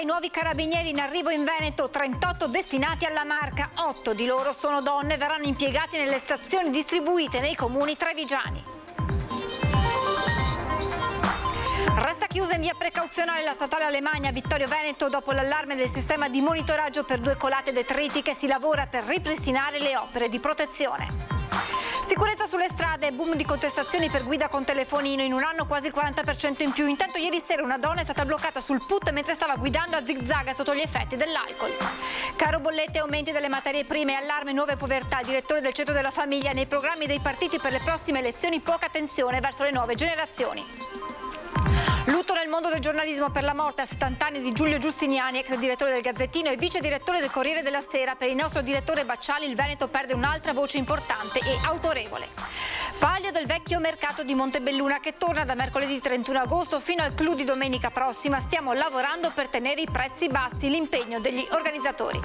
36 nuovi carabinieri in arrivo in Veneto, 38 destinati alla Marca, 8 di loro sono donne, verranno impiegati nelle stazioni distribuite nei comuni trevigiani. Resta chiusa in via precauzionale la statale Alemagna Vittorio Veneto dopo l'allarme del sistema di monitoraggio per 2 colate detritiche. Si lavora per ripristinare le opere di protezione. Sicurezza sulle strade, boom di contestazioni per guida con telefonino, in un anno quasi il 40% in più. Intanto ieri sera una donna è stata bloccata sul PUT mentre stava guidando a zigzag sotto gli effetti dell'alcol. Caro bollette, aumenti delle materie prime, allarme, nuove povertà. Il direttore del Centro della Famiglia: nei programmi dei partiti per le prossime elezioni poca attenzione verso le nuove generazioni. Lutto nel mondo del giornalismo per la morte a 70 anni di Giulio Giustiniani, ex direttore del Gazzettino e vice direttore del Corriere della Sera. Per il nostro direttore Bacciali il Veneto perde un'altra voce importante e autorevole. Palio del vecchio mercato di Montebelluna che torna da mercoledì 31 agosto fino al clou di domenica prossima. Stiamo lavorando per tenere i prezzi bassi, l'impegno degli organizzatori.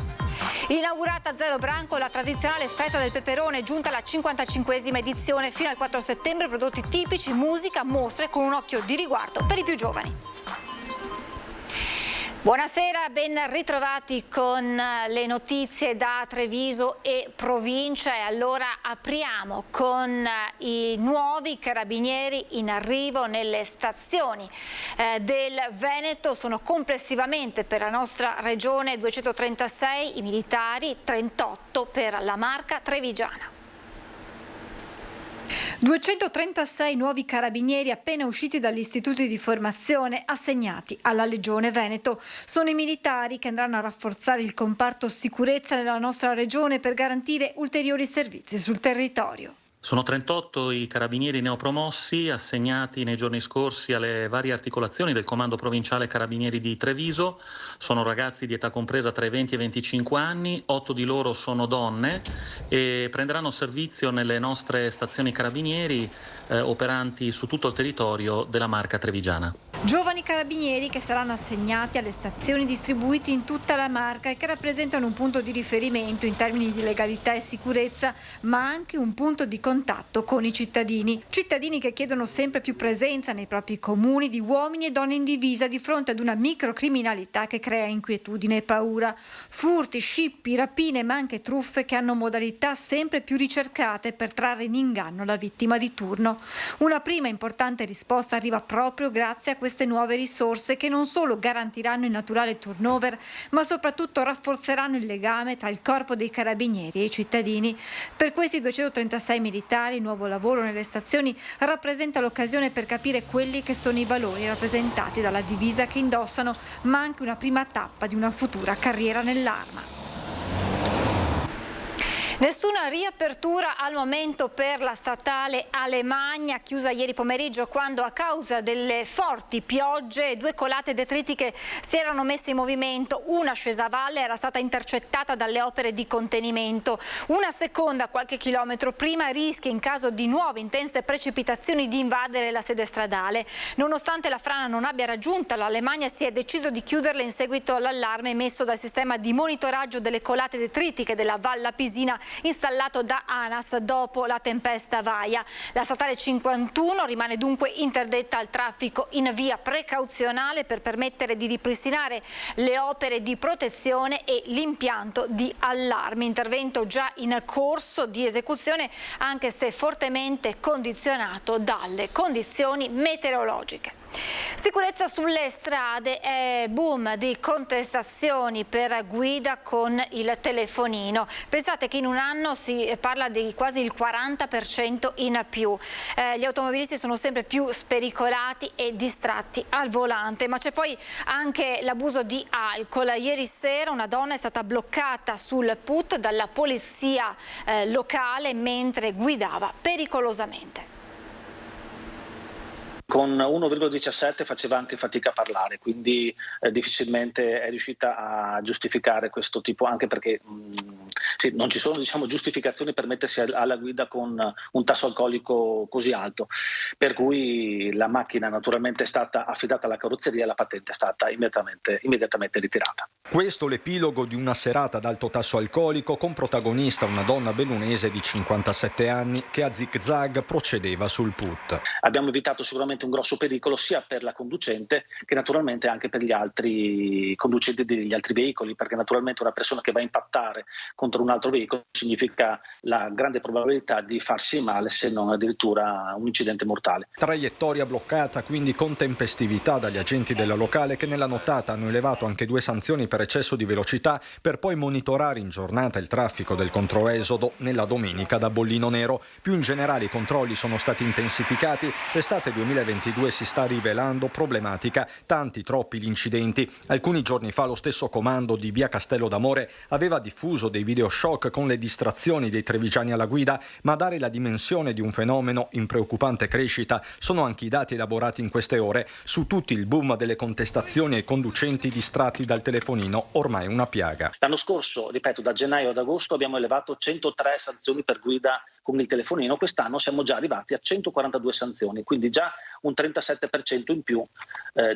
Inaugurata a Zero Branco la tradizionale festa del peperone, giunta alla 55esima edizione. Fino al 4 settembre prodotti tipici, musica, mostre con un occhio di riguardo per i più giovani. Buonasera, ben ritrovati con le notizie da Treviso e provincia. E allora apriamo con i nuovi carabinieri in arrivo nelle stazioni del Veneto. Sono complessivamente per la nostra regione 236 i militari, 38 per la Marca trevigiana. 236 nuovi carabinieri appena usciti dagli istituti di formazione assegnati alla Legione Veneto. Sono i militari che andranno a rafforzare il comparto sicurezza nella nostra regione per garantire ulteriori servizi sul territorio. Sono 38 i carabinieri neopromossi assegnati nei giorni scorsi alle varie articolazioni del Comando Provinciale Carabinieri di Treviso. Sono ragazzi di età compresa tra i 20 e i 25 anni, 8 di loro sono donne e prenderanno servizio nelle nostre stazioni carabinieri operanti su tutto il territorio della Marca trevigiana. Giovani carabinieri che saranno assegnati alle stazioni distribuite in tutta la Marca e che rappresentano un punto di riferimento in termini di legalità e sicurezza, ma anche un punto di contatto con i cittadini. Cittadini che chiedono sempre più presenza nei propri comuni di uomini e donne in divisa di fronte ad una microcriminalità che crea inquietudine e paura. Furti, scippi, rapine ma anche truffe che hanno modalità sempre più ricercate per trarre in inganno la vittima di turno. Una prima importante risposta arriva proprio grazie a queste nuove risorse che non solo garantiranno il naturale turnover, ma soprattutto rafforzeranno il legame tra il corpo dei carabinieri e i cittadini. Per questi 236 militari il nuovo lavoro nelle stazioni rappresenta l'occasione per capire quelli che sono i valori rappresentati dalla divisa che indossano, ma anche una prima tappa di una futura carriera nell'arma. Nessuna riapertura al momento per la statale Alemagna, chiusa ieri pomeriggio quando a causa delle forti piogge 2 colate detritiche si erano messe in movimento. Una scesa a valle era stata intercettata dalle opere di contenimento. Una seconda qualche chilometro prima rischia in caso di nuove intense precipitazioni di invadere la sede stradale. Nonostante la frana non abbia raggiunta l'Alemagna si è deciso di chiuderla in seguito all'allarme emesso dal sistema di monitoraggio delle colate detritiche della Valla Pisina installato da ANAS dopo la tempesta Vaia. La statale 51 rimane dunque interdetta al traffico in via precauzionale per permettere di ripristinare le opere di protezione e l'impianto di allarme. Intervento già in corso di esecuzione anche se fortemente condizionato dalle condizioni meteorologiche. Sicurezza sulle strade, boom di contestazioni per guida con il telefonino. Pensate che in un anno si parla di quasi il 40% in più. Gli automobilisti sono sempre più spericolati e distratti al volante, ma c'è poi anche l'abuso di alcol. Ieri sera una donna è stata bloccata sul PUT dalla polizia locale mentre guidava pericolosamente. Con 1,17 faceva anche fatica a parlare, quindi difficilmente è riuscita a giustificare questo tipo, anche perché non ci sono giustificazioni per mettersi alla guida con un tasso alcolico così alto, per cui la macchina naturalmente è stata affidata alla carrozzeria e la patente è stata immediatamente ritirata. Questo l'epilogo di una serata ad alto tasso alcolico con protagonista una donna bellunese di 57 anni che a zig-zag procedeva sul put. Abbiamo evitato sicuramente un grosso pericolo sia per la conducente che naturalmente anche per gli altri conducenti degli altri veicoli, perché naturalmente una persona che va a impattare contro un altro veicolo significa la grande probabilità di farsi male, se non addirittura un incidente mortale. Traiettoria bloccata quindi con tempestività dagli agenti della locale, che nella nottata hanno elevato anche 2 sanzioni per eccesso di velocità, per poi monitorare in giornata il traffico del controesodo nella domenica da bollino nero. Più in generale i controlli sono stati intensificati. L'estate 2022 si sta rivelando problematica, tanti troppi gli incidenti. Alcuni giorni fa lo stesso comando di via Castello d'Amore aveva diffuso dei video shock con le distrazioni dei trevigiani alla guida, ma a dare la dimensione di un fenomeno in preoccupante crescita sono anche i dati elaborati in queste ore su tutti il boom delle contestazioni ai conducenti distratti dal telefonino, ormai una piaga. L'anno scorso, ripeto, da gennaio ad agosto abbiamo elevato 103 sanzioni per guida con il telefonino, quest'anno siamo già arrivati a 142 sanzioni, quindi già un 37% in più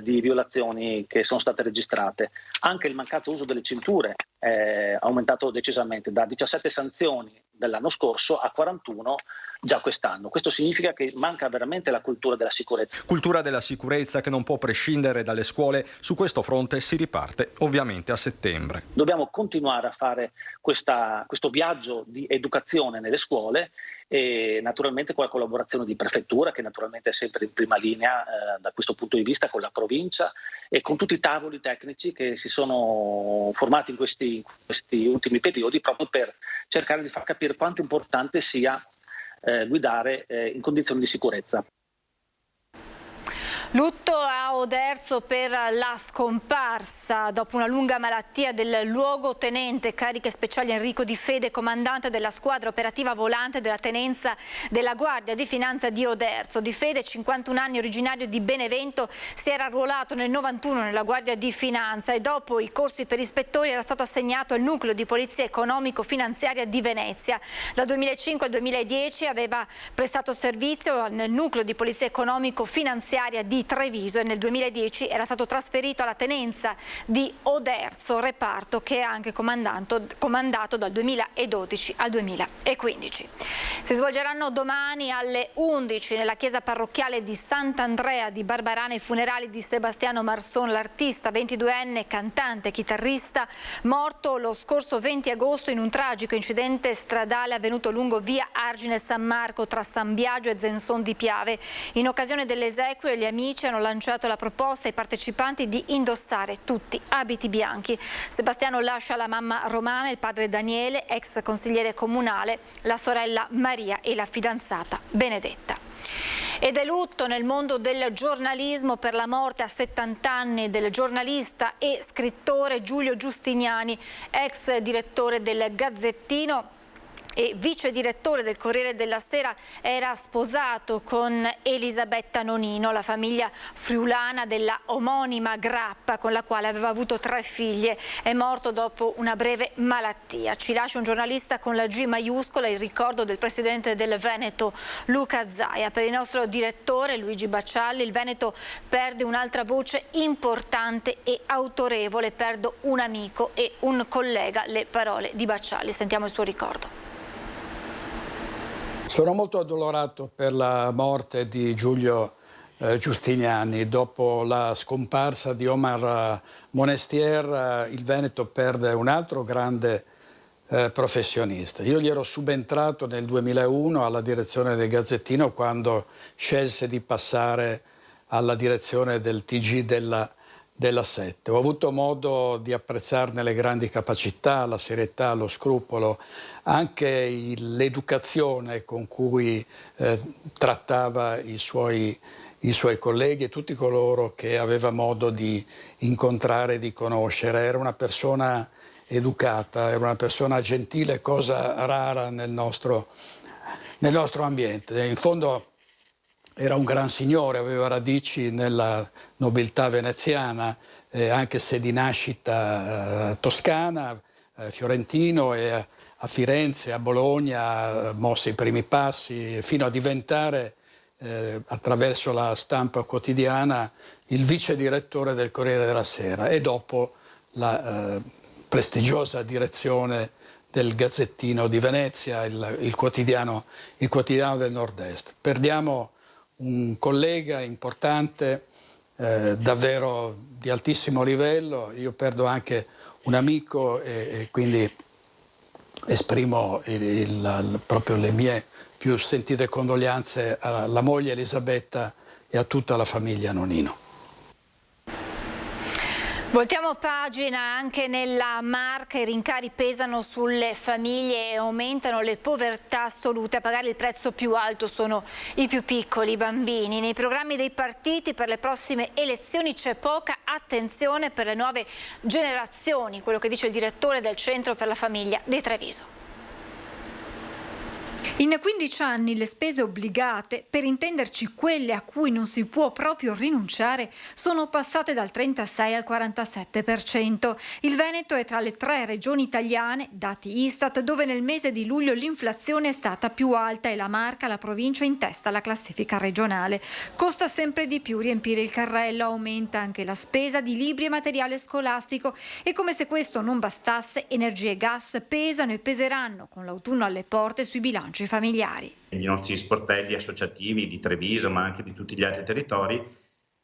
di violazioni che sono state registrate. Anche il mancato uso delle cinture è aumentato decisamente, da 17 sanzioni dell'anno scorso a 41 già quest'anno. Questo significa che manca veramente la cultura della sicurezza. Cultura della sicurezza che non può prescindere dalle scuole. Su questo fronte si riparte ovviamente a settembre. Dobbiamo continuare a fare questo viaggio di educazione nelle scuole e naturalmente con la collaborazione di prefettura, che naturalmente è sempre in prima linea da questo punto di vista, con la provincia e con tutti i tavoli tecnici che si sono formati in questi ultimi periodi, proprio per cercare di far capire quanto importante sia guidare in condizioni di sicurezza. Lutto a Oderzo per la scomparsa dopo una lunga malattia del luogotenente cariche speciali Enrico Di Fede, comandante della squadra operativa volante della tenenza della Guardia di Finanza di Oderzo. Di Fede, 51 anni, originario di Benevento, si era arruolato nel 91 nella Guardia di Finanza e dopo i corsi per ispettori era stato assegnato al nucleo di polizia economico-finanziaria di Venezia. Dal 2005 al 2010 aveva prestato servizio nel nucleo di polizia economico-finanziaria di Treviso e nel 2010 era stato trasferito alla tenenza di Oderzo, reparto che è anche comandato dal 2012 al 2015. Si svolgeranno domani alle 11 nella chiesa parrocchiale di Sant'Andrea di Barbarana i funerali di Sebastiano Marson, l'artista 22enne, cantante, chitarrista, morto lo scorso 20 agosto in un tragico incidente stradale avvenuto lungo via Argine San Marco tra San Biagio e Zenson di Piave. In occasione delle esequie gli amici hanno lanciato la proposta ai partecipanti di indossare tutti abiti bianchi. Sebastiano lascia la mamma Romana, il padre Daniele, ex consigliere comunale, la sorella Maria e la fidanzata Benedetta. Ed è lutto nel mondo del giornalismo per la morte a 70 anni del giornalista e scrittore Giulio Giustiniani, ex direttore del Gazzettino e vice direttore del Corriere della Sera. Era sposato con Elisabetta Nonino, la famiglia friulana della omonima Grappa, con la quale aveva avuto 3 figlie. È morto dopo una breve malattia. Ci lascia un giornalista con la G maiuscola, il ricordo del presidente del Veneto Luca Zaia. Per il nostro direttore Luigi Baccialli, il Veneto perde un'altra voce importante e autorevole, perdo un amico e un collega, le parole di Baccialli. Sentiamo il suo ricordo. Sono molto addolorato per la morte di Giulio Giustiniani. Dopo la scomparsa di Omar Monestier, il Veneto perde un altro grande professionista. Io gli ero subentrato nel 2001 alla direzione del Gazzettino quando scelse di passare alla direzione del TG della 7. Ho avuto modo di apprezzarne le grandi capacità, la serietà, lo scrupolo, anche l'educazione con cui trattava i suoi colleghi e tutti coloro che aveva modo di incontrare e di conoscere. Era una persona educata, era una persona gentile, cosa rara nel nostro ambiente. In fondo era un gran signore, aveva radici nella nobiltà veneziana, anche se di nascita toscana, fiorentino, e a Firenze, a Bologna, mosse i primi passi fino a diventare, attraverso la stampa quotidiana, il vice direttore del Corriere della Sera e dopo la prestigiosa direzione del Gazzettino di Venezia, il quotidiano del Nord-Est. Perdiamo un collega importante, davvero di altissimo livello. Io perdo anche un amico e quindi esprimo proprio le mie più sentite condoglianze alla moglie Elisabetta e a tutta la famiglia Nonino. Voltiamo pagina. Anche nella Marca i rincari pesano sulle famiglie e aumentano le povertà assolute. A pagare il prezzo più alto sono i più piccoli, i bambini. Nei programmi dei partiti per le prossime elezioni c'è poca attenzione per le nuove generazioni, quello che dice il direttore del Centro per la Famiglia di Treviso. In 15 anni le spese obbligate, per intenderci quelle a cui non si può proprio rinunciare, sono passate dal 36 al 47%. Il Veneto è tra le 3 regioni italiane, dati Istat, dove nel mese di luglio l'inflazione è stata più alta e la Marca, la provincia, in testa alla classifica regionale. Costa sempre di più riempire il carrello, aumenta anche la spesa di libri e materiale scolastico e, come se questo non bastasse, energia e gas pesano e peseranno con l'autunno alle porte sui bilanci familiari. I nostri sportelli associativi di Treviso, ma anche di tutti gli altri territori,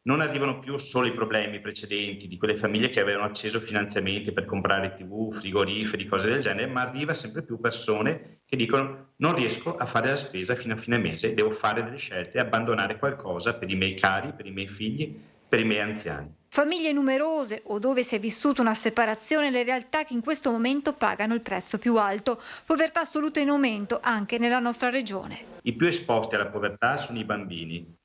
non arrivano più solo i problemi precedenti di quelle famiglie che avevano acceso finanziamenti per comprare TV, frigoriferi, cose del genere, ma arriva sempre più persone che dicono: non riesco a fare la spesa fino a fine mese, devo fare delle scelte e abbandonare qualcosa per i miei cari, per i miei figli, per i miei anziani. Famiglie numerose o dove si è vissuta una separazione, le realtà che in questo momento pagano il prezzo più alto. Povertà assoluta in aumento anche nella nostra regione. I più esposti alla povertà sono i bambini.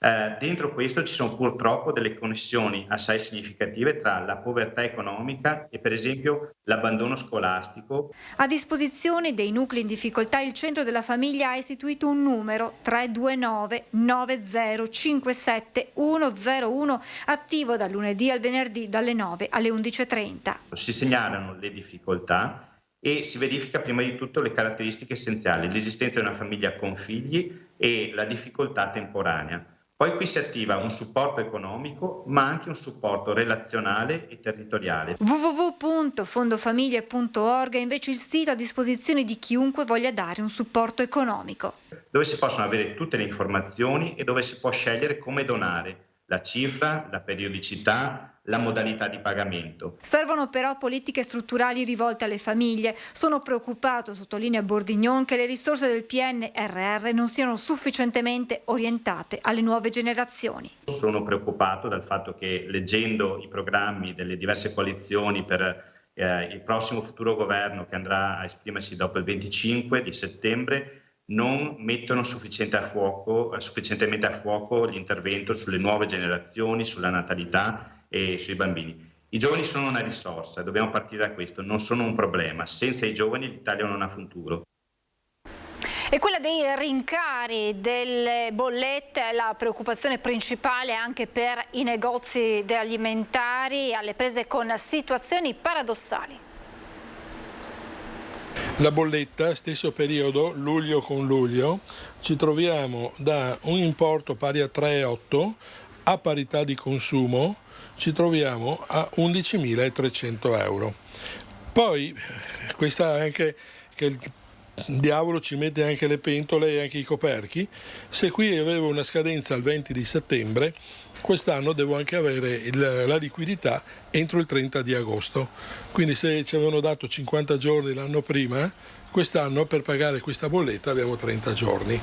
Dentro questo ci sono purtroppo delle connessioni assai significative tra la povertà economica e per esempio l'abbandono scolastico. A disposizione dei nuclei in difficoltà il Centro della Famiglia ha istituito un numero 329 9057 101 attivo dal lunedì al venerdì dalle 9 alle 11:30. Si segnalano le difficoltà e si verifica prima di tutto le caratteristiche essenziali, l'esistenza di una famiglia con figli e la difficoltà temporanea. Poi qui si attiva un supporto economico, ma anche un supporto relazionale e territoriale. www.fondofamiglie.org è invece il sito a disposizione di chiunque voglia dare un supporto economico, dove si possono avere tutte le informazioni e dove si può scegliere come donare, la cifra, la periodicità, la modalità di pagamento. Servono però politiche strutturali rivolte alle famiglie. Sono preoccupato, sottolinea Bordignon, che le risorse del PNRR non siano sufficientemente orientate alle nuove generazioni. Sono preoccupato dal fatto che, leggendo i programmi delle diverse coalizioni per il prossimo futuro governo che andrà a esprimersi dopo il 25 di settembre, non mettono sufficientemente a fuoco l'intervento sulle nuove generazioni, sulla natalità e sui bambini. I giovani sono una risorsa, dobbiamo partire da questo, non sono un problema. Senza i giovani l'Italia non ha futuro. E quella dei rincari delle bollette è la preoccupazione principale anche per i negozi alimentari, alle prese con situazioni paradossali. La bolletta, stesso periodo, luglio con luglio, ci troviamo da un importo pari a 3,8 a parità di consumo ci troviamo a 11.300 euro. Poi questa anche che il diavolo ci mette anche le pentole e anche i coperchi. Se qui avevo una scadenza al 20 di settembre, quest'anno devo anche avere la liquidità entro il 30 di agosto. Quindi se ci avevano dato 50 giorni l'anno prima, quest'anno per pagare questa bolletta abbiamo 30 giorni.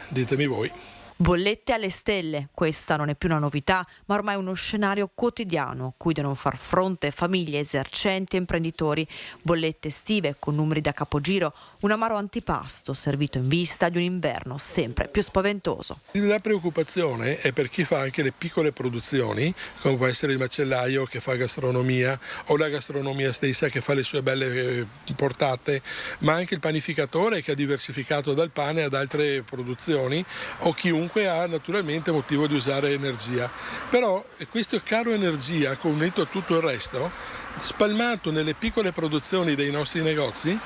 Ditemi voi. Bollette alle stelle, questa non è più una novità, ma ormai uno scenario quotidiano cui devono far fronte famiglie, esercenti e imprenditori. Bollette estive con numeri da capogiro, un amaro antipasto servito in vista di un inverno sempre più spaventoso. La preoccupazione è per chi fa anche le piccole produzioni, come può essere il macellaio che fa gastronomia o la gastronomia stessa che fa le sue belle portate, ma anche il panificatore che ha diversificato dal pane ad altre produzioni, o chiunque ha naturalmente motivo di usare energia. Però questo caro energia, unito a tutto il resto, spalmato nelle piccole produzioni dei nostri negozi,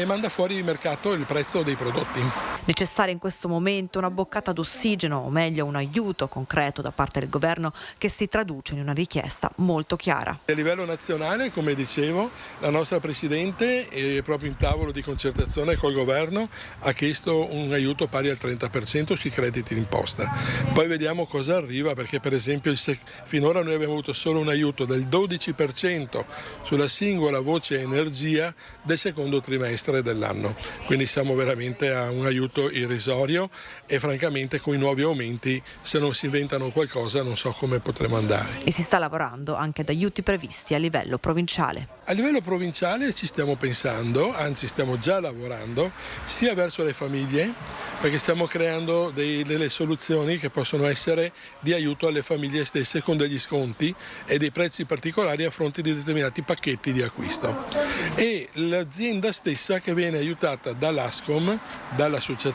manda fuori il mercato il prezzo dei prodotti. Necessaria in questo momento una boccata d'ossigeno, o meglio un aiuto concreto da parte del governo che si traduce in una richiesta molto chiara. A livello nazionale, come dicevo, la nostra Presidente proprio in tavolo di concertazione col governo ha chiesto un aiuto pari al 30% sui crediti d'imposta. Poi vediamo cosa arriva, perché per esempio finora noi abbiamo avuto solo un aiuto del 12% sulla singola voce energia del secondo trimestre dell'anno. Quindi siamo veramente a un aiuto irrisorio e francamente con i nuovi aumenti, se non si inventano qualcosa, non so come potremo andare. E si sta lavorando anche ad aiuti previsti a livello provinciale. A livello provinciale ci stiamo pensando, anzi stiamo già lavorando, sia verso le famiglie, perché stiamo creando delle soluzioni che possono essere di aiuto alle famiglie stesse con degli sconti e dei prezzi particolari a fronte di determinati pacchetti di acquisto. E l'azienda stessa che viene aiutata dall'Ascom, dall'associazione,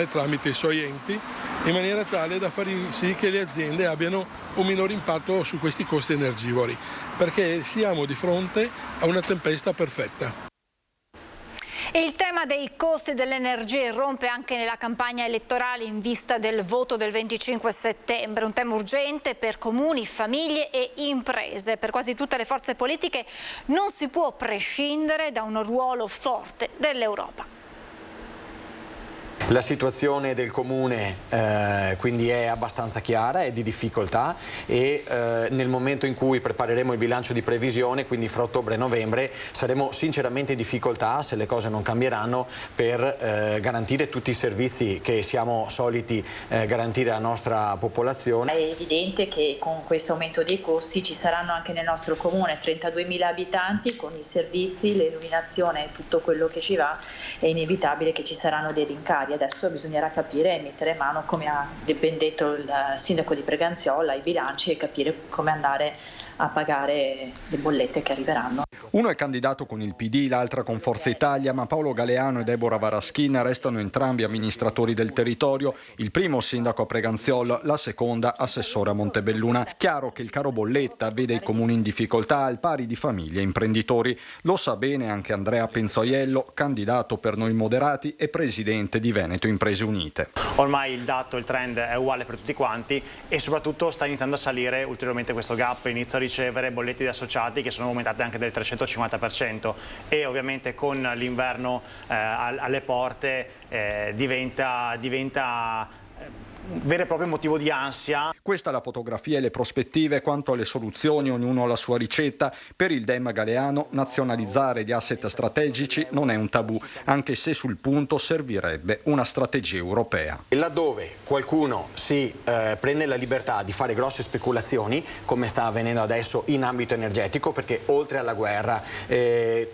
tramite i suoi enti, in maniera tale da far sì che le aziende abbiano un minore impatto su questi costi energivori, perché siamo di fronte a una tempesta perfetta. E il tema dei costi dell'energia irrompe anche nella campagna elettorale in vista del voto del 25 settembre, un tema urgente per comuni, famiglie e imprese. Per quasi tutte le forze politiche non si può prescindere da un ruolo forte dell'Europa. La situazione del comune quindi è abbastanza chiara, è di difficoltà e nel momento in cui prepareremo il bilancio di previsione, quindi fra ottobre e novembre, saremo sinceramente in difficoltà, se le cose non cambieranno, per garantire tutti i servizi che siamo soliti garantire alla nostra popolazione. È evidente che con questo aumento dei costi ci saranno anche nel nostro comune 32.000 abitanti, con i servizi, l'illuminazione e tutto quello che ci va, è inevitabile che ci saranno dei rincari. Adesso bisognerà capire e mettere mano, come ha ben detto il sindaco di Preganziola, ai bilanci e capire come andare a pagare le bollette che arriveranno. Uno è candidato con il PD, l'altra con Forza Italia, ma Paolo Galeano e Deborah Varaschin restano entrambi amministratori del territorio, il primo sindaco a Preganziol, la seconda assessore a Montebelluna. Chiaro che il caro bolletta vede i comuni in difficoltà al pari di famiglie e imprenditori. Lo sa bene anche Andrea Penzoiello, candidato per Noi Moderati e presidente di Veneto Imprese Unite. Ormai il trend è uguale per tutti quanti e soprattutto sta iniziando a salire ulteriormente questo gap, inizio a ricevere bollette di associati che sono aumentate anche del 350% e ovviamente con l'inverno alle porte diventa vero e proprio motivo di ansia. Questa è la fotografia e le prospettive. Quanto alle soluzioni, ognuno ha la sua ricetta. Per il Dem Galeano, nazionalizzare gli asset strategici non è un tabù, anche se sul punto servirebbe una strategia europea. E laddove qualcuno si prende la libertà di fare grosse speculazioni, come sta avvenendo adesso in ambito energetico, perché oltre alla guerra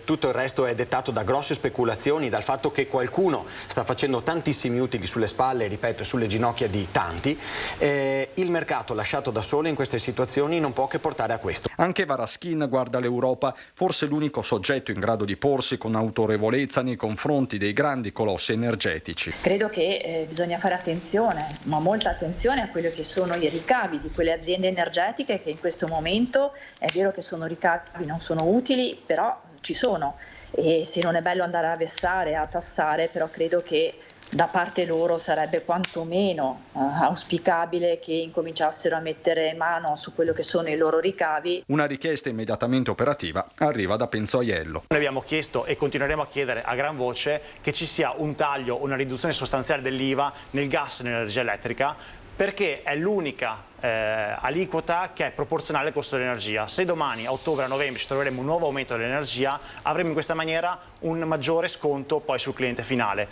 tutto il resto è dettato da grosse speculazioni, dal fatto che qualcuno sta facendo tantissimi utili sulle spalle, ripeto, sulle ginocchia di tanti, il mercato lasciato da solo in queste situazioni non può che portare a questo. Anche Varaschin guarda l'Europa, forse l'unico soggetto in grado di porsi con autorevolezza nei confronti dei grandi colossi energetici. Credo che bisogna fare attenzione, ma molta attenzione a quelli che sono i ricavi di quelle aziende energetiche che in questo momento è vero che sono ricavi, non sono utili, però ci sono, e se non è bello andare a vessare, a tassare, però credo che da parte loro sarebbe quantomeno auspicabile che incominciassero a mettere mano su quello che sono i loro ricavi. Una richiesta immediatamente operativa arriva da Penzoiello. Noi abbiamo chiesto e continueremo a chiedere a gran voce che ci sia un taglio, una riduzione sostanziale dell'IVA nel gas e nell'energia elettrica, perché è l'unica aliquota che è proporzionale al costo dell'energia. Se domani, a ottobre, a novembre, ci troveremo un nuovo aumento dell'energia, avremo in questa maniera un maggiore sconto poi sul cliente finale.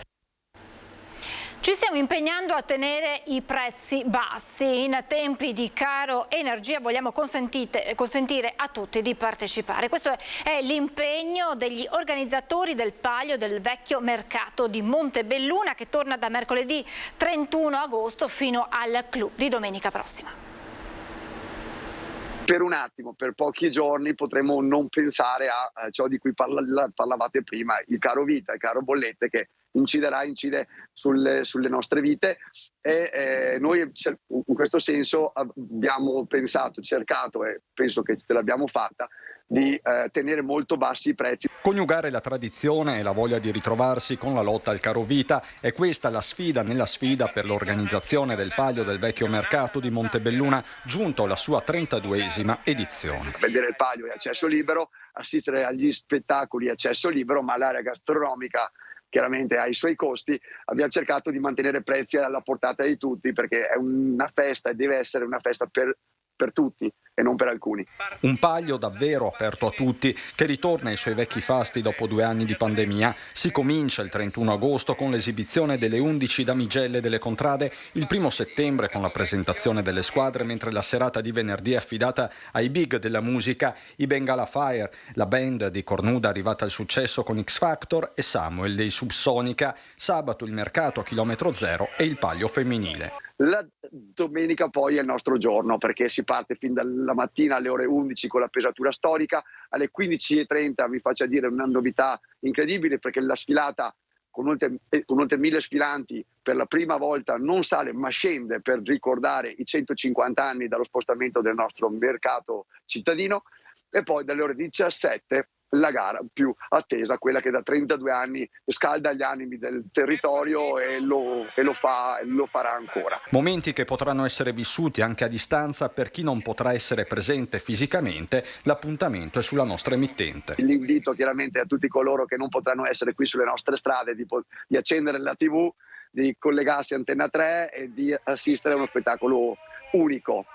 Ci stiamo impegnando a tenere i prezzi bassi. In tempi di caro energia vogliamo consentire a tutti di partecipare. Questo è l'impegno degli organizzatori del Palio del Vecchio Mercato di Montebelluna, che torna da mercoledì 31 agosto fino al clou di domenica prossima. Per un attimo, per pochi giorni, potremo non pensare a ciò di cui parlavate prima, il caro vita, il caro bollette, che incide sulle nostre vite, e noi in questo senso abbiamo pensato, cercato, e penso che ce l'abbiamo fatta, di tenere molto bassi i prezzi. Coniugare la tradizione e la voglia di ritrovarsi con la lotta al carovita è questa la sfida nella sfida per l'organizzazione del Palio del Vecchio Mercato di Montebelluna, giunto alla sua 32esima edizione. Vedere il Palio è accesso libero, assistere agli spettacoli è accesso libero, ma l'area gastronomica chiaramente ha i suoi costi. Abbiamo cercato di mantenere prezzi alla portata di tutti, perché è una festa e deve essere una festa per tutti e non per alcuni. Un Palio davvero aperto a tutti, che ritorna ai suoi vecchi fasti dopo 2 anni di pandemia. Si comincia il 31 agosto con l'esibizione delle 11 damigelle delle contrade, il 1 settembre con la presentazione delle squadre, mentre la serata di venerdì è affidata ai big della musica, i Bengala Fire, la band di Cornuda arrivata al successo con X Factor, e Samuel dei Subsonica. Sabato il mercato a chilometro zero e il Palio femminile. La domenica poi è il nostro giorno, perché si parte fin dalla mattina alle ore 11 con la pesatura storica, alle 15:30 vi faccio dire una novità incredibile, perché la sfilata con oltre 1000 sfilanti per la prima volta non sale ma scende per ricordare i 150 anni dallo spostamento del nostro mercato cittadino, e poi dalle ore 17 la gara più attesa, quella che da 32 anni scalda gli animi del territorio e lo farà ancora. Momenti che potranno essere vissuti anche a distanza per chi non potrà essere presente fisicamente. L'appuntamento è sulla nostra emittente. L'invito chiaramente a tutti coloro che non potranno essere qui sulle nostre strade di accendere la TV, di collegarsi a Antenna 3 e di assistere a uno spettacolo unico.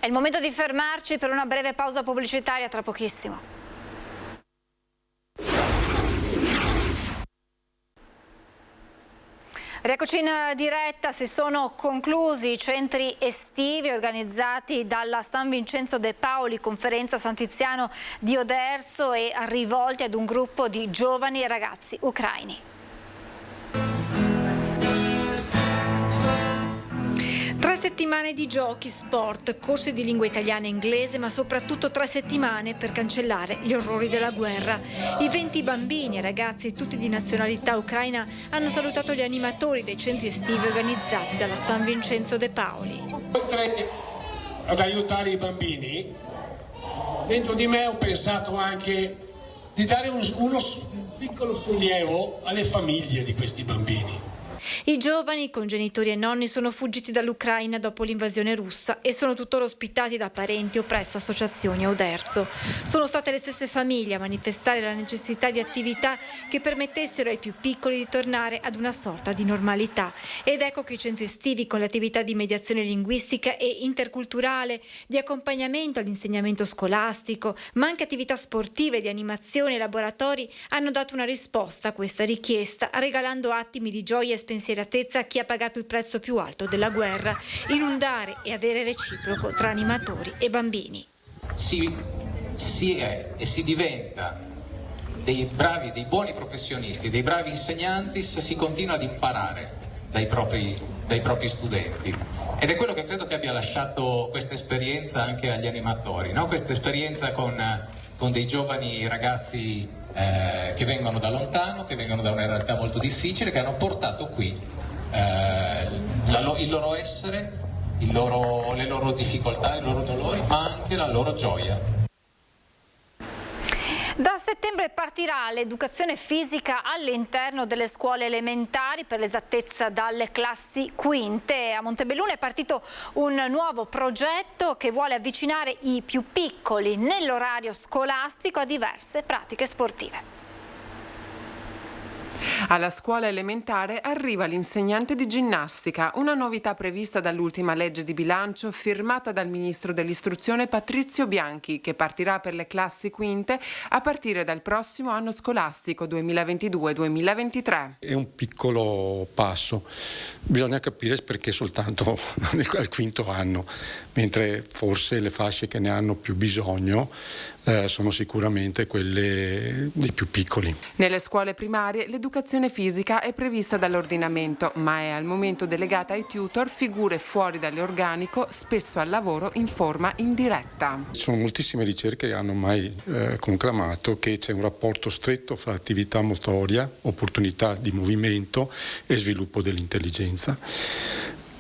È il momento di fermarci per una breve pausa pubblicitaria, tra pochissimo. Rieccoci in diretta. Si sono conclusi i centri estivi organizzati dalla San Vincenzo de Paoli, conferenza San Tiziano di Oderzo, e rivolti ad un gruppo di giovani e ragazzi ucraini. 3 settimane di giochi, sport, corsi di lingua italiana e inglese, ma soprattutto 3 settimane per cancellare gli orrori della guerra. I 20 bambini e ragazzi, tutti di nazionalità ucraina, hanno salutato gli animatori dei centri estivi organizzati dalla San Vincenzo de Paoli. Oltre ad aiutare i bambini, dentro di me ho pensato anche di dare uno piccolo sollievo alle famiglie di questi bambini. I giovani con genitori e nonni sono fuggiti dall'Ucraina dopo l'invasione russa e sono tuttora ospitati da parenti o presso associazioni a Oderzo. Sono state le stesse famiglie a manifestare la necessità di attività che permettessero ai più piccoli di tornare ad una sorta di normalità. Ed ecco che i centri estivi, con le attività di mediazione linguistica e interculturale, di accompagnamento all'insegnamento scolastico, ma anche attività sportive, di animazione e laboratori, hanno dato una risposta a questa richiesta, regalando attimi di gioia e spensieratezza a chi ha pagato il prezzo più alto della guerra, inondare e avere reciproco tra animatori e bambini. Si è e si diventa dei bravi, dei buoni professionisti, dei bravi insegnanti se si continua ad imparare dai propri studenti. Ed è quello che credo che abbia lasciato questa esperienza anche agli animatori, no? Questa esperienza con dei giovani ragazzi che vengono da lontano, che vengono da una realtà molto difficile, che hanno portato qui il loro essere, le loro difficoltà, i loro dolori, ma anche la loro gioia. Da settembre partirà l'educazione fisica all'interno delle scuole elementari, per l'esattezza dalle classi quinte. A Montebelluna è partito un nuovo progetto che vuole avvicinare i più piccoli nell'orario scolastico a diverse pratiche sportive. Alla scuola elementare arriva l'insegnante di ginnastica, una novità prevista dall'ultima legge di bilancio firmata dal ministro dell'istruzione Patrizio Bianchi, che partirà per le classi quinte a partire dal prossimo anno scolastico 2022-2023. È un piccolo passo, bisogna capire perché soltanto al quinto anno, mentre forse le fasce che ne hanno più bisogno sono sicuramente quelle dei più piccoli. Nelle scuole primarie l'educazione fisica è prevista dall'ordinamento, ma è al momento delegata ai tutor, figure fuori dall'organico, spesso al lavoro in forma indiretta. Ci sono moltissime ricerche che hanno mai conclamato che c'è un rapporto stretto fra attività motoria, opportunità di movimento e sviluppo dell'intelligenza.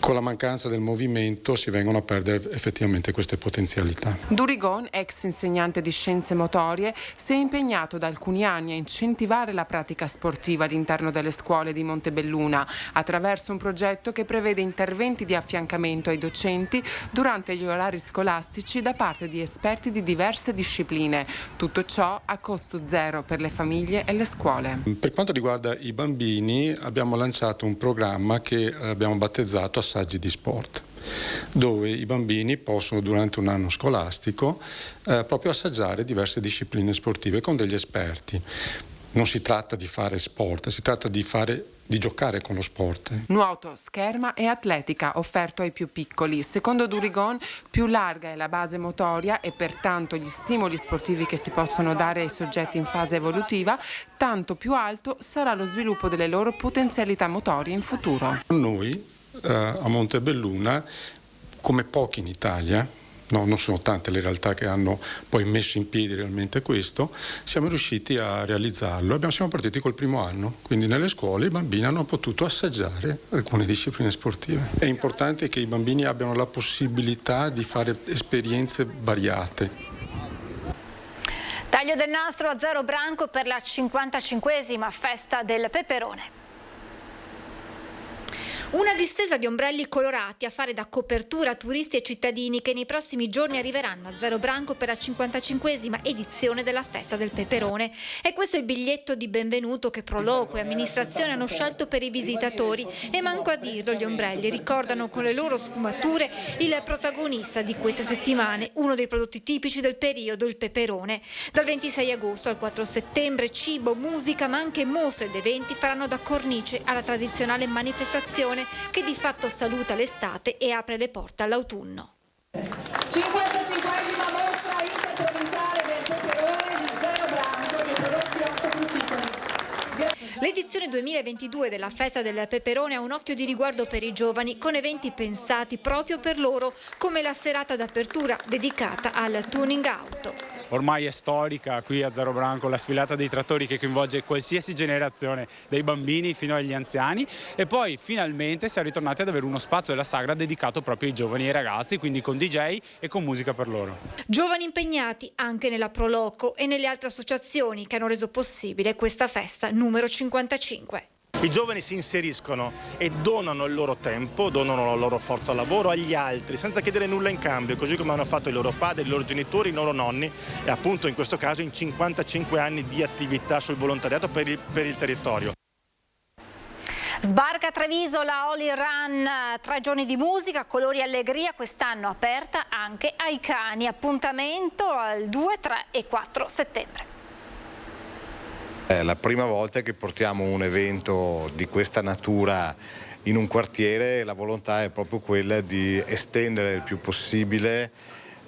Con la mancanza del movimento si vengono a perdere effettivamente queste potenzialità. Durigon, ex insegnante di scienze motorie, si è impegnato da alcuni anni a incentivare la pratica sportiva all'interno delle scuole di Montebelluna attraverso un progetto che prevede interventi di affiancamento ai docenti durante gli orari scolastici da parte di esperti di diverse discipline. Tutto ciò a costo zero per le famiglie e le scuole. Per quanto riguarda i bambini, abbiamo lanciato un programma che abbiamo battezzato Assaggi di Sport, dove i bambini possono durante un anno scolastico proprio assaggiare diverse discipline sportive con degli esperti. Non si tratta di fare sport, si tratta di giocare con lo sport. Nuoto, scherma e atletica offerto ai più piccoli. Secondo Durigon, più larga è la base motoria e pertanto gli stimoli sportivi che si possono dare ai soggetti in fase evolutiva, tanto più alto sarà lo sviluppo delle loro potenzialità motorie in futuro. Noi a Montebelluna, come pochi in Italia, non sono tante le realtà che hanno poi messo in piedi realmente questo, siamo riusciti a realizzarlo. Siamo partiti col primo anno, quindi nelle scuole i bambini hanno potuto assaggiare alcune discipline sportive. È importante che i bambini abbiano la possibilità di fare esperienze variate. Taglio del nastro a Zero Branco per la 55esima festa del peperone. Una distesa di ombrelli colorati a fare da copertura a turisti e cittadini che nei prossimi giorni arriveranno a Zero Branco per la 55esima edizione della Festa del Peperone. E questo è il biglietto di benvenuto che Proloco e amministrazione hanno scelto per i visitatori e manco a dirlo, gli ombrelli ricordano con le loro sfumature il protagonista di queste settimane, uno dei prodotti tipici del periodo, il peperone. Dal 26 agosto al 4 settembre cibo, musica ma anche mostre ed eventi faranno da cornice alla tradizionale manifestazione che di fatto saluta l'estate e apre le porte all'autunno. 55esima mostra interprovinciale del peperone di Zero Branco dei prodotti ortofrutticoli. L'edizione 2022 della Festa del Peperone ha un occhio di riguardo per i giovani, con eventi pensati proprio per loro, come la serata d'apertura dedicata al tuning auto. Ormai è storica qui a Zero Branco la sfilata dei trattori che coinvolge qualsiasi generazione, dai bambini fino agli anziani, e poi finalmente si è ritornati ad avere uno spazio della sagra dedicato proprio ai giovani e ai ragazzi, quindi con DJ e con musica per loro. Giovani impegnati anche nella Proloco e nelle altre associazioni che hanno reso possibile questa festa numero 55. I giovani si inseriscono e donano il loro tempo, donano la loro forza lavoro agli altri senza chiedere nulla in cambio, così come hanno fatto i loro padri, i loro genitori, i loro nonni e appunto in questo caso in 55 anni di attività sul volontariato per il territorio. Sbarca a Treviso la Holy Run, 3 giorni di musica, colori e allegria, quest'anno aperta anche ai cani. Appuntamento al 2, 3 e 4 settembre. È la prima volta che portiamo un evento di questa natura in un quartiere e la volontà è proprio quella di estendere il più possibile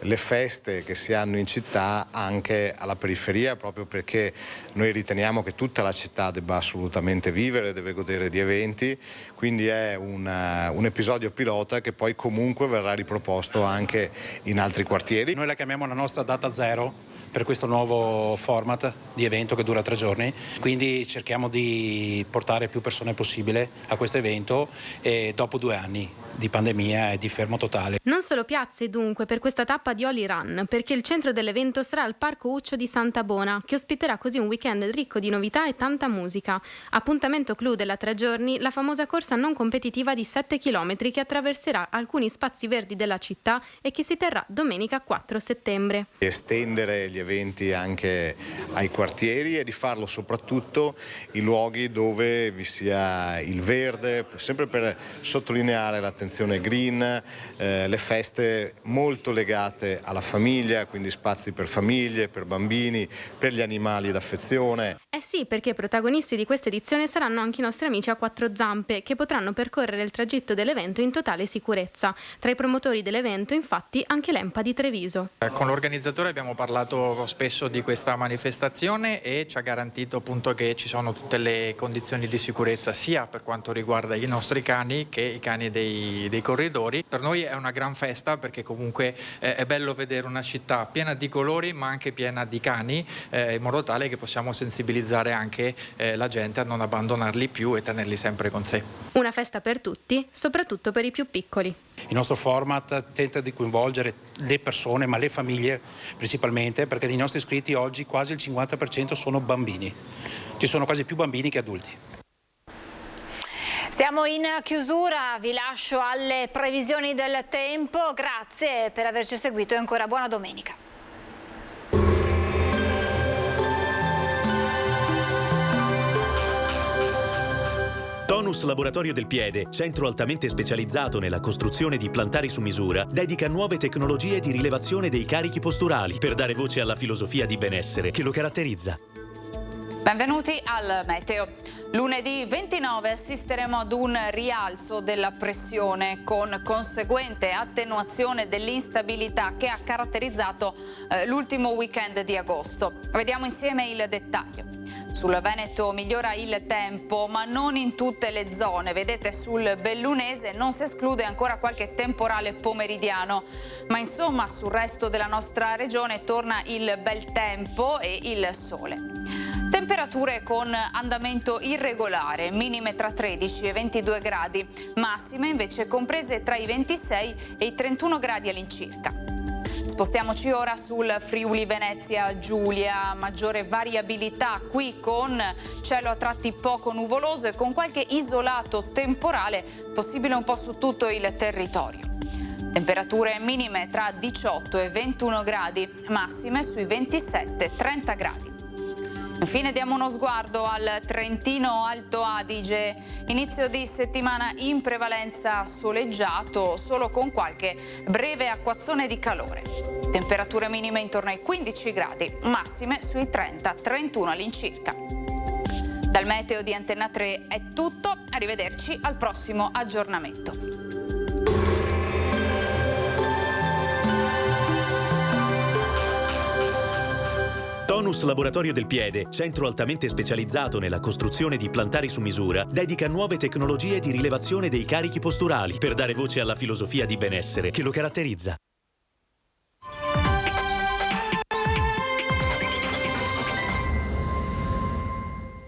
le feste che si hanno in città anche alla periferia, proprio perché noi riteniamo che tutta la città debba assolutamente vivere, deve godere di eventi, quindi è un episodio pilota che poi comunque verrà riproposto anche in altri quartieri. Noi la chiamiamo la nostra data zero per questo nuovo format di evento che dura 3 giorni, quindi cerchiamo di portare più persone possibile a questo evento e dopo 2 anni di pandemia e di fermo totale. Non solo piazze dunque per questa tappa di Holy Run, perché il centro dell'evento sarà il Parco Uccio di Santa Bona, che ospiterà così un weekend ricco di novità e tanta musica. Appuntamento clou della 3 giorni, la famosa corsa non competitiva di 7 km che attraverserà alcuni spazi verdi della città e che si terrà domenica 4 settembre. Estendere gli eventi anche ai quartieri e di farlo soprattutto in luoghi dove vi sia il verde, sempre per sottolineare l'attenzione green, le feste molto legate alla famiglia, quindi spazi per famiglie, per bambini, per gli animali d'affezione. Eh sì, perché protagonisti di questa edizione saranno anche i nostri amici a 4 zampe, che potranno percorrere il tragitto dell'evento in totale sicurezza. Tra i promotori dell'evento, infatti, anche l'EMPA di Treviso. Con l'organizzatore abbiamo parlato spesso di questa manifestazione e ci ha garantito appunto che ci sono tutte le condizioni di sicurezza sia per quanto riguarda i nostri cani che i cani dei dei corridori. Per noi è una gran festa perché comunque è bello vedere una città piena di colori ma anche piena di cani, in modo tale che possiamo sensibilizzare anche la gente a non abbandonarli più e tenerli sempre con sé. Una festa per tutti, soprattutto per i più piccoli. Il nostro format tenta di coinvolgere le persone, ma le famiglie principalmente, perché dei nostri iscritti oggi quasi il 50% sono bambini. Ci sono quasi più bambini che adulti. Siamo in chiusura, vi lascio alle previsioni del tempo. Grazie per averci seguito e ancora buona domenica. Tonus Laboratorio del Piede, centro altamente specializzato nella costruzione di plantari su misura, dedica nuove tecnologie di rilevazione dei carichi posturali per dare voce alla filosofia di benessere che lo caratterizza. Benvenuti al meteo. Lunedì 29 assisteremo ad un rialzo della pressione con conseguente attenuazione dell'instabilità che ha caratterizzato l'ultimo weekend di agosto. Vediamo insieme il dettaglio. Sul Veneto migliora il tempo, ma non in tutte le zone. Vedete, sul Bellunese non si esclude ancora qualche temporale pomeridiano, ma insomma sul resto della nostra regione torna il bel tempo e il sole. Temperature con andamento irregolare, minime tra 13 e 22 gradi, massime invece comprese tra i 26 e i 31 gradi all'incirca. Spostiamoci ora sul Friuli Venezia Giulia, maggiore variabilità qui con cielo a tratti poco nuvoloso e con qualche isolato temporale possibile un po' su tutto il territorio. Temperature minime tra 18 e 21 gradi, massime sui 27-30 gradi. Infine diamo uno sguardo al Trentino Alto Adige, inizio di settimana in prevalenza soleggiato, solo con qualche breve acquazzone di calore. Temperature minime intorno ai 15 gradi, massime sui 30-31 all'incirca. Dal meteo di Antenna 3 è tutto, arrivederci al prossimo aggiornamento. Tonus Laboratorio del Piede, centro altamente specializzato nella costruzione di plantari su misura, dedica nuove tecnologie di rilevazione dei carichi posturali per dare voce alla filosofia di benessere che lo caratterizza.